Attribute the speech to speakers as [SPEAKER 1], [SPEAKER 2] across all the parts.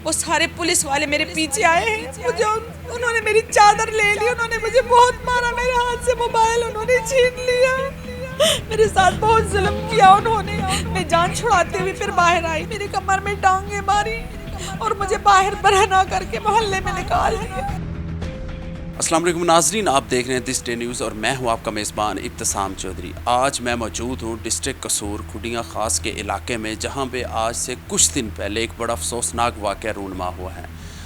[SPEAKER 1] وہ سارے پولیس والے میرے پیچھے آئے ہیں، مجھے انہوں نے میری چادر لے لی، انہوں نے مجھے بہت مارا، میرے ہاتھ سے موبائل انہوں نے چھین لیا، میرے ساتھ بہت ظلم کیا انہوں نے۔ میں جان چھڑاتے ہوئے پھر باہر آئی، میری کمر میں ٹانگیں ماری اور مجھے باہر برہنہ کر کے محلے میں نکال دیا۔
[SPEAKER 2] السلام علیکم ناظرین، آپ دیکھ رہے ہیں دس ڈے نیوز اور میں ہوں آپ کا میزبان ابتسام چودھری۔ آج میں موجود ہوں ڈسٹرکٹ قصور کھڈیاں خاص کے علاقے میں، جہاں پہ آج سے کچھ دن پہلے ایک بڑا افسوسناک واقعہ رونما ہوا ہے۔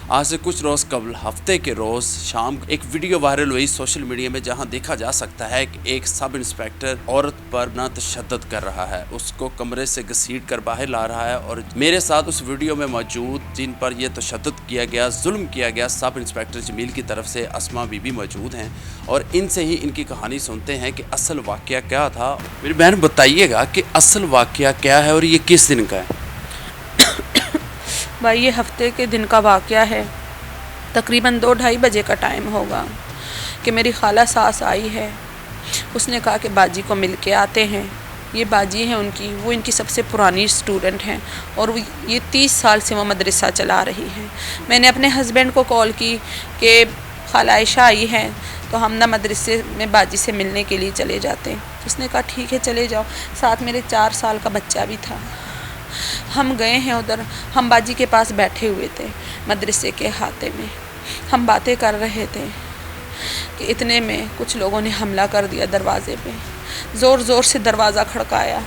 [SPEAKER 2] آج سے کچھ روز قبل ہفتے کے روز شام ایک ویڈیو وائرل ہوئی سوشل میڈیا میں، جہاں دیکھا جا سکتا ہے کہ ایک سب انسپیکٹر عورت پر نا تشدد کر رہا ہے، اس کو کمرے سے گھسیٹ کر باہر لا رہا ہے، اور میرے ساتھ اس ویڈیو میں موجود جن پر یہ تشدد کیا گیا، ظلم کیا گیا، سب انسپیکٹر جمیل کی طرف سے اسما بی بی موجود ہیں، اور ان سے ہی ان کی کہانی سنتے ہیں کہ اصل واقعہ کیا تھا۔ میری بہن بتائیے گا کہ اصل واقعہ کیا ہے اور یہ کس دن کا ہے؟
[SPEAKER 1] بھائی یہ ہفتے کے دن کا واقعہ ہے، تقریباً 2-2:30 بجے کا ٹائم ہوگا کہ میری خالہ ساس آئی ہے، اس نے کہا کہ باجی کو مل کے آتے ہیں۔ یہ باجی ہیں ان کی، وہ ان کی سب سے پرانی اسٹوڈنٹ ہیں، اور یہ 30 سال سے وہ مدرسہ چلا رہی ہیں۔ میں نے اپنے ہسبینڈ کو کال کی کہ خالہ عائشہ آئی ہے تو ہم نہ مدرسے میں باجی سے ملنے کے لیے چلے جاتے ہیں۔ اس نے کہا ٹھیک ہے چلے جاؤ، ساتھ میرے 4 سال کا بچہ بھی تھا۔ ہم گئے ہیں ادھر، ہم باجی کے پاس بیٹھے ہوئے تھے مدرسے کے احاطے میں، ہم باتیں کر رہے تھے کہ اتنے میں کچھ لوگوں نے حملہ کر دیا دروازے پہ، زور زور سے دروازہ کھڑکایا۔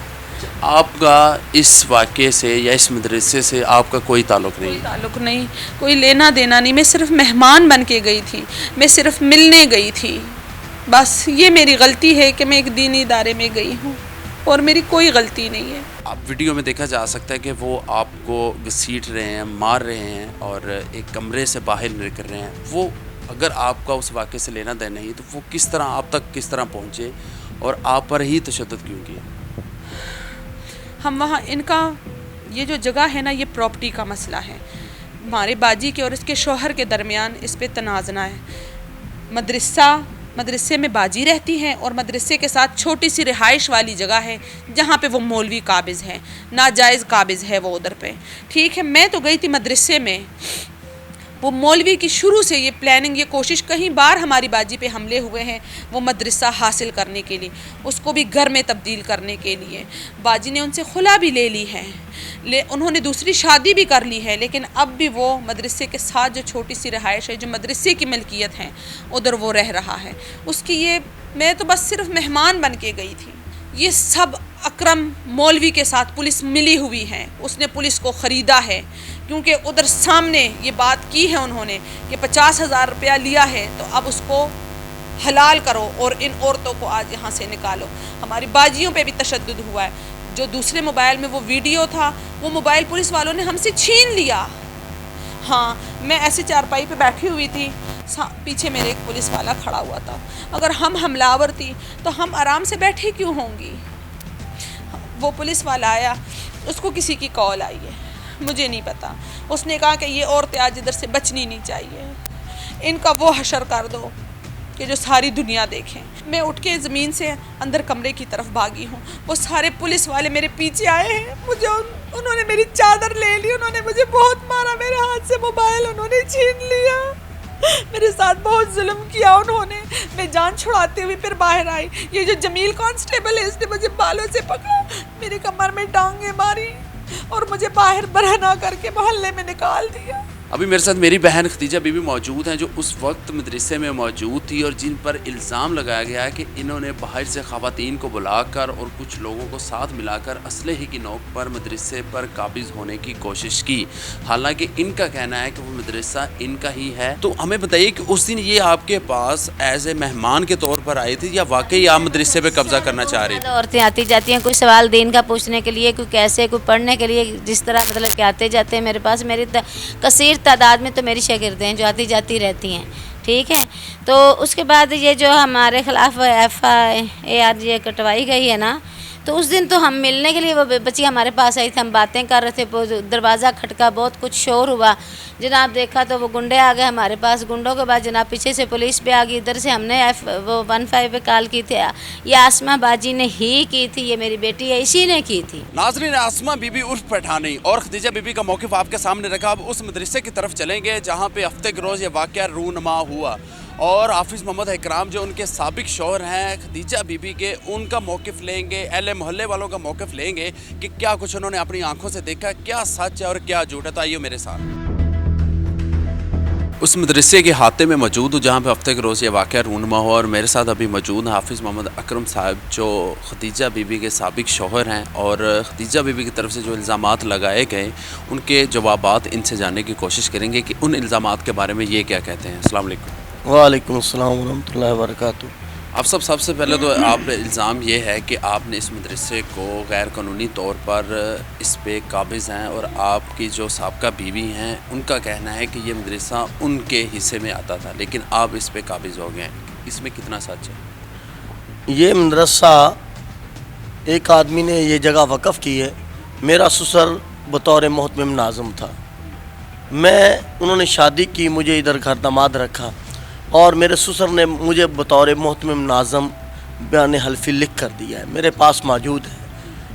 [SPEAKER 2] آپ کا اس واقعے سے یا اس مدرسے سے آپ کا کوئی تعلق نہیں؟
[SPEAKER 1] کوئی تعلق نہیں، کوئی لینا دینا نہیں، میں صرف مہمان بن کے گئی تھی، میں صرف ملنے گئی تھی، بس یہ میری غلطی ہے کہ میں ایک دینی ادارے میں گئی ہوں، اور میری کوئی غلطی نہیں ہے۔
[SPEAKER 2] آپ ویڈیو میں دیکھا جا سکتا ہے کہ وہ آپ کو گھسیٹ رہے ہیں، مار رہے ہیں، اور ایک کمرے سے باہر نکل رہے ہیں۔ وہ اگر آپ کا اس واقعے سے لینا دینا نہیں تو وہ کس طرح آپ تک کس طرح پہنچے اور آپ پر ہی تشدد کیوں کیا؟
[SPEAKER 1] ہم وہاں ان کا یہ جو جگہ ہے نا، یہ پراپرٹی کا مسئلہ ہے، ہمارے باجی کے اور اس کے شوہر کے درمیان اس پہ تنازعہ ہے۔ مدرسے میں باجی رہتی ہیں، اور مدرسے کے ساتھ چھوٹی سی رہائش والی جگہ ہے جہاں پہ وہ مولوی قابض ہے، ناجائز قابض ہے وہ ادھر پہ۔ ٹھیک ہے، میں تو گئی تھی مدرسے میں، وہ مولوی کی شروع سے یہ پلاننگ، یہ کوشش، کہیں بار ہماری باجی پہ حملے ہوئے ہیں وہ مدرسہ حاصل کرنے کے لیے، اس کو بھی گھر میں تبدیل کرنے کے لیے۔ باجی نے ان سے خلا بھی لے لی ہے، انہوں نے دوسری شادی بھی کر لی ہے، لیکن اب بھی وہ مدرسے کے ساتھ جو چھوٹی سی رہائش ہے جو مدرسے کی ملکیت ہے ادھر وہ رہ رہا ہے۔ اس کی یہ، میں تو بس صرف مہمان بن کے گئی تھی۔ یہ سب اکرم مولوی کے ساتھ پولیس ملی ہوئی ہے، اس نے پولیس کو خریدا ہے، کیونکہ ادھر سامنے یہ بات کی ہے انہوں نے کہ 50,000 روپیہ لیا ہے تو اب اس کو حلال کرو اور ان عورتوں کو آج یہاں سے نکالو۔ ہماری باجیوں پہ بھی تشدد ہوا ہے، جو دوسرے موبائل میں وہ ویڈیو تھا وہ موبائل پولیس والوں نے ہم سے چھین لیا۔ ہاں، میں ایسے چارپائی پہ بیٹھی ہوئی تھی، پیچھے میرے ایک پولیس والا کھڑا ہوا تھا، اگر ہم حملہ ور تھی تو ہم آرام سے بیٹھی کیوں ہوں گی؟ وہ پولیس والا آیا، اس کو کسی کی کال آئی ہے، مجھے نہیں پتا، اس نے کہا کہ یہ عورتیں آج ادھر سے بچنی نہیں چاہیے، ان کا وہ حشر کر دو کہ جو ساری دنیا دیکھیں۔ میں اٹھ کے زمین سے اندر کمرے کی طرف بھاگی ہوں، وہ سارے پولیس والے میرے پیچھے آئے ہیں، مجھے انہوں نے میری چادر لے لی، انہوں نے مجھے بہت مارا، میرے ہاتھ سے موبائل انہوں نے چھین لیا، میرے ساتھ بہت ظلم کیا انہوں نے۔ میں جان چھڑاتے ہوئے پھر باہر آئی، یہ جو جمیل کانسٹیبل ہے اس نے مجھے بالوں سے پکڑا، میری کمر میں ٹانگیں ماری اور مجھے باہر برہنہ کر کے محلے میں نکال دیا۔
[SPEAKER 2] ابھی میرے ساتھ میری بہن ختیجہ بی بی موجود ہیں، جو اس وقت مدرسے میں موجود تھی اور جن پر الزام لگایا گیا ہے کہ انہوں نے باہر سے خواتین کو بلا کر اور کچھ لوگوں کو ساتھ ملا کر اسلحے کی نوک پر مدرسے پر قابض ہونے کی کوشش کی، حالانکہ ان کا کہنا ہے کہ وہ مدرسہ ان کا ہی ہے۔ تو ہمیں بتائیے کہ اس دن یہ آپ کے پاس ایز اے مہمان کے طور پر آئے تھے یا واقعی آپ مدرسے پہ قبضہ کرنا چاہ رہے تھے؟
[SPEAKER 3] عورتیں آتی جاتی ہیں، کوئی سوال دین کا پوچھنے کے لیے، کوئی کیسے، کوئی پڑھنے کے لیے، جس طرح مطلب کہ آتے جاتے ہیں میرے پاس، میری کثیر تعداد میں تو میری شاگردیں ہیں جو آتی جاتی رہتی ہیں، ٹھیک ہے۔ تو اس کے بعد یہ جو ہمارے خلاف FIR یہ کٹوائی گئی ہے نا، تو تو اس دن تو ہم ملنے کے لیے وہ بچی ہمارے پاس آئی تھی, ہم باتیں کر رہے تھے, دروازہ کھٹکا, بہت کچھ شور ہوا, جناب دیکھا تو وہ گنڈے آ گئے ہمارے پاس. گنڈوں کے بعد جناب پیچھے سے پولیس پہ آ گئی, ادھر سے ہم نے وہ 15 پہ کال کی تھی. یہ آسمہ باجی نے ہی کی تھی, یہ میری بیٹی ہے, اسی نے کی تھی.
[SPEAKER 2] ناظرین, آسمہ بی بی عرف پٹھانی اور خدیجہ بی بی کا موقف آپ کے سامنے رکھا. اب اس مدرسے کی طرف چلیں گے جہاں پہ ہفتے کے روز یہ واقعہ رونما ہوا, اور حافظ محمد اکرام جو ان کے سابق شوہر ہیں خدیجہ بی بی کے, ان کا موقف لیں گے, اہل محلے والوں کا موقف لیں گے کہ کیا کچھ انہوں نے اپنی آنکھوں سے دیکھا, کیا سچ ہے اور کیا جھوٹ ہے. تو آئیے میرے ساتھ. اس مدرسے کے ہاتھے میں موجود ہوں جہاں پہ ہفتے کے روز یہ واقعہ رونما ہوا, اور میرے ساتھ ابھی موجود ہیں حافظ محمد اکرم صاحب جو خدیجہ بی بی کے سابق شوہر ہیں, اور خدیجہ بی بی کی طرف سے جو الزامات لگائے گئے ان کے جوابات ان سے جاننے کی کوشش کریں گے کہ ان الزامات کے بارے میں یہ کیا کہتے ہیں. السلام علیکم.
[SPEAKER 4] وعلیکم السلام ورحمۃ اللہ وبرکاتہ.
[SPEAKER 2] آپ سب سے پہلے تو آپ پہ الزام یہ ہے کہ آپ نے اس مدرسے کو غیر قانونی طور پر اس پہ قابض ہیں, اور آپ کی جو سابقہ بیوی ہیں ان کا کہنا ہے کہ یہ مدرسہ ان کے حصے میں آتا تھا, لیکن آپ اس پہ قابض ہو گئے ہیں. اس میں کتنا سچ ہے؟
[SPEAKER 4] یہ مدرسہ ایک آدمی نے یہ جگہ وقف کی ہے. میرا سسر بطور محتمم ناظم تھا. انہوں نے شادی کی, مجھے ادھر گھر داماد رکھا, اور میرے سسر نے مجھے بطور محتمم ناظم بیان حلفی لکھ کر دیا ہے, میرے پاس موجود ہے.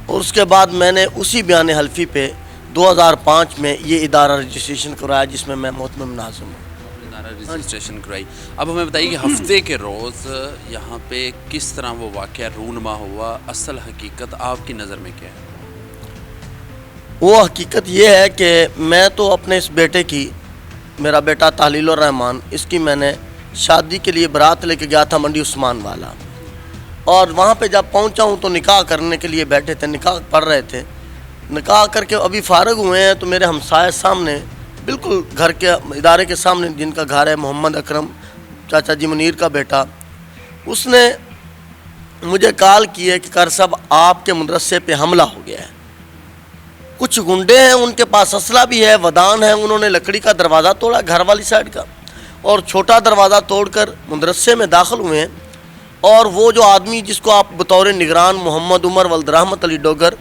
[SPEAKER 4] اور اس کے بعد میں نے اسی بیان حلفی پہ 2005 میں یہ ادارہ رجسٹریشن کرایا جس میں محتمم ناظم ہوں.
[SPEAKER 2] ادارہ رجسٹریشن کرائی. اب ہمیں بتائیے کہ ہفتے کے روز یہاں پہ کس طرح وہ واقعہ رونما ہوا, اصل حقیقت آپ کی نظر میں کیا ہے؟
[SPEAKER 4] وہ حقیقت یہ ہے کہ میں تو اپنے اس بیٹے کی, میرا بیٹا تحلیل الرحمان, اس کی میں نے شادی کے لیے برات لے کے گیا تھا منڈی عثمان والا, اور وہاں پہ جب پہنچا ہوں تو نکاح کرنے کے لیے بیٹھے تھے, نکاح پڑھ رہے تھے. نکاح کر کے ابھی فارغ ہوئے ہیں تو میرے ہمسائے سامنے, بالکل گھر کے ادارے کے سامنے جن کا گھر ہے, محمد اکرم چاچا جی منیر کا بیٹا, اس نے مجھے کال کی ہے کہ کر صاحب آپ کے مدرسے پہ حملہ ہو گیا ہے. کچھ گنڈے ہیں, ان کے پاس اسلحہ بھی ہے, ودان ہے, انہوں نے لکڑی کا دروازہ توڑا گھر والی سائڈ کا, اور چھوٹا دروازہ توڑ کر مدرسے میں داخل ہوئے ہیں. اور وہ جو آدمی جس کو آپ بطور نگران محمد عمر ولد رحمت علی ڈوگر,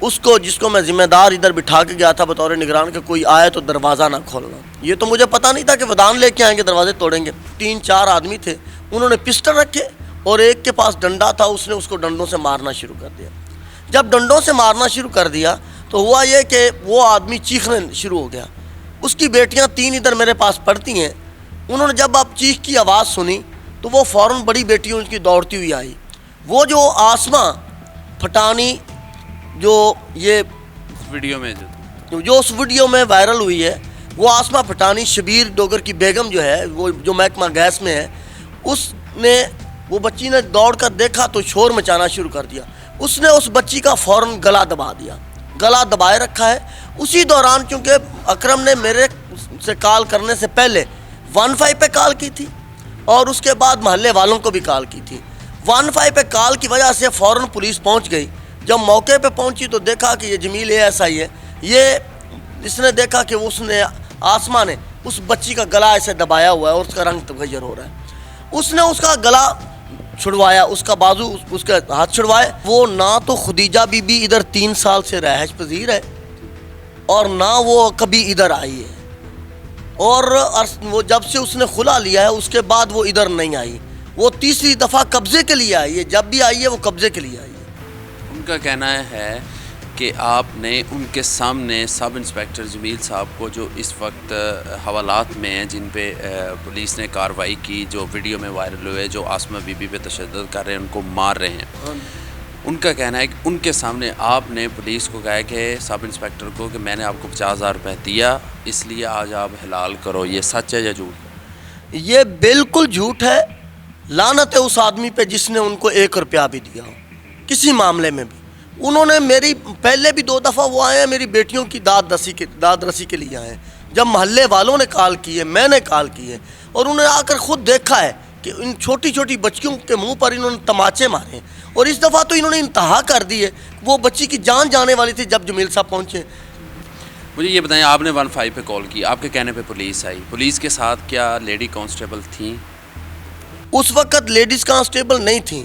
[SPEAKER 4] اس کو جس کو میں ذمہ دار ادھر بٹھا کے گیا تھا بطور نگران کہ کوئی آئے تو دروازہ نہ کھولنا. یہ تو مجھے پتہ نہیں تھا کہ ودان لے کے آئیں گے دروازے توڑیں گے. 3-4 آدمی تھے, انہوں نے پسٹل رکھے اور ایک کے پاس ڈنڈا تھا, اس نے اس کو ڈنڈوں سے مارنا شروع کر دیا. جب ڈنڈوں سے مارنا شروع کر دیا تو ہوا یہ کہ وہ آدمی چیخنے شروع ہو گیا. اس کی بیٹیاں 3 ادھر میرے پاس پڑھتی ہیں. انہوں نے جب آپ چیخ کی آواز سنی تو وہ فوراً بڑی بیٹی ان کی دوڑتی ہوئی آئی. وہ جو آسمہ پٹھانی جو یہ
[SPEAKER 2] ویڈیو میں
[SPEAKER 4] جو اس ویڈیو میں وائرل ہوئی ہے, وہ آسمہ پٹھانی شبیر ڈوگر کی بیگم جو ہے, وہ جو محکمہ گیس میں ہے, اس نے وہ بچی نے دوڑ کر دیکھا تو شور مچانا شروع کر دیا. اس نے اس بچی کا فوراً گلا دبا دیا, گلا دبائے رکھا ہے. اسی دوران چونکہ اکرم نے میرے سے کال کرنے سے پہلے 15 پہ کال کی تھی, اور اس کے بعد محلے والوں کو بھی کال کی تھی. 15 پہ کال کی وجہ سے فوراً پولیس پہنچ گئی. جب موقع پہ پہنچی تو دیکھا کہ یہ جمیل ASI ہے. اس نے دیکھا کہ اس نے آسمہ نے اس بچی کا گلا ایسے دبایا ہوا ہے اور اس کا رنگ تغیر ہو رہا ہے. اس نے اس کا گلا چھڑوایا, اس کا بازو, اس کے ہاتھ چھڑوائے. وہ نہ تو خدیجہ بی بی ادھر 3 سال سے رہائش پذیر ہے, اور نہ وہ کبھی ادھر آئی ہے, اور وہ جب سے اس نے خلا لیا ہے اس کے بعد وہ ادھر نہیں آئی. وہ 3ری دفعہ قبضے کے لیے آئی ہے, جب بھی آئی ہے وہ قبضے کے لیے آئی ہے.
[SPEAKER 2] ان کا کہنا ہے کہ آپ نے ان کے سامنے سب انسپیکٹر جمیل صاحب کو, جو اس وقت حوالات میں ہیں جن پہ پولیس نے کارروائی کی, جو ویڈیو میں وائرل ہوئے, جو آسمہ بی بی پہ تشدد کر رہے ہیں, ان کو مار رہے ہیں, ان کا کہنا ہے کہ ان کے سامنے آپ نے پولیس کو کہا کہ سب انسپیکٹر کو کہ میں نے آپ کو 50,000 روپے دیا, اس لیے آج آپ حلال کرو. یہ سچ ہے یا جھوٹ؟
[SPEAKER 4] یہ بالکل جھوٹ ہے. لعنت ہے اس آدمی پہ جس نے ان کو 1 روپیہ بھی دیا ہو کسی معاملے میں بھی. انہوں نے میری پہلے بھی 2 دفعہ وہ آئے ہیں, میری بیٹیوں کی داد رسی کے لیے آئے ہیں. جب محلے والوں نے کال کی ہے, میں نے کال کی ہے, اور انہوں نے آ کر خود دیکھا ہے کہ ان چھوٹی چھوٹی بچیوں کے منہ پر انہوں نے تماچے مارے ہیں. اور اس دفعہ تو انہوں نے انتہا کر دی ہے. وہ بچی کی جان جانے والی تھی جب جمیل صاحب پہنچے.
[SPEAKER 2] مجھے یہ بتائیں, آپ نے 15 پہ کال کی, آپ کے کہنے پہ پولیس آئی, پولیس کے ساتھ کیا لیڈی کانسٹیبل تھیں؟
[SPEAKER 4] اس وقت لیڈیز کانسٹیبل نہیں تھیں.